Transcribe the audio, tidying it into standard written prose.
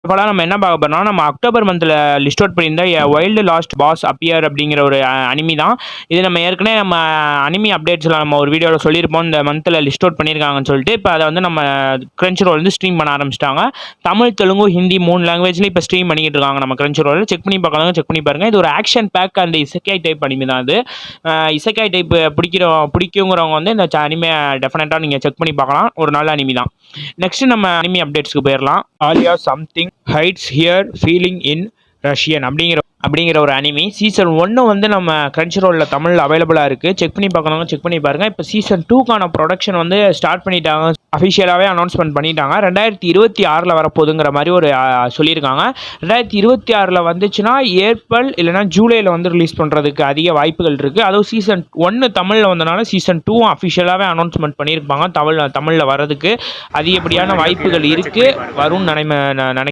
இப்போலாம் நம்ம என்ன பார்க்க போறோம்னா, நம்ம அக்டோபர் மந்த்ல லிஸ்ட் அவுட் பண்ணியிருந்த வைல்டு லாஸ்ட் பாஸ் அப்பியர் அப்படிங்கிற ஒரு அனிமி தான். இது நம்ம ஏற்கனவே நம்ம அனிமி அப்டேட்ஸ்ல நம்ம ஒரு வீடியோவில் சொல்லியிருப்போம். இந்த மந்த்ல லிஸ்ட் அவுட் பண்ணியிருக்காங்கன்னு சொல்லிட்டு, இப்போ அதை வந்து நம்ம கிரன்ச்ரோல் வந்து ஸ்ட்ரீம் பண்ண ஆரம்பிச்சிட்டாங்க. தமிழ், தெலுங்கு, ஹிந்தி 3 லாங்குவேஜ்ல இப்போ ஸ்ட்ரீம் பண்ணிக்கிட்டு இருக்காங்க நம்ம கிரன்ச்ரோல். செக் பண்ணி பார்க்கலாம், செக் பண்ணி பாருங்க. இது ஒரு ஆக்ஷன் பேக் அண்ட் இசைக்காய் டைப் அனிமி தான் இது. இசைக்காய் டைப் பிடிக்குங்கிறவங்க வந்து இந்த அனிமே டெஃபினட்டாக நீங்கள் செக் பண்ணி பார்க்கலாம். ஒரு நல்ல அனிமி தான். நெக்ஸ்ட் நம்ம அனிமி அப்டேட்ஸ்க்கு போயிடலாம். Alya something hides her feeling in Russian அப்படிங்கிற ஒரு அனிமி. சீசன் 1 வந்து நம்ம கிரன்ச்ரோலில் தமிழில் அவைலபிளாக இருக்குது. செக் பண்ணி பார்க்கணும், செக் பண்ணி பாருங்கள். இப்போ சீசன் 2க்கான ப்ரொடக்ஷன் வந்து ஸ்டார்ட் பண்ணிட்டாங்க. அஃபிஷியலாகவே அனௌன்ஸ்மெண்ட் பண்ணிட்டாங்க. 2026 வரப்போகுதுங்கிற மாதிரி ஒரு சொல்லியிருக்காங்க. 2026 வந்துச்சுன்னா ஏப்ரல் இல்லைனா ஜூலையில் வந்து ரிலீஸ் பண்ணுறதுக்கு அதிக வாய்ப்புகள் இருக்குது. அதுவும் சீசன் 1 தமிழில் வந்தனால சீசன் 2 அஃபிஷியலாகவே அனௌன்ஸ்மெண்ட் பண்ணியிருப்பாங்க. தமிழில் வர்றதுக்கு அதிகப்படியான வாய்ப்புகள் இருக்குது. வரும்னு நினைக்கிறேன்.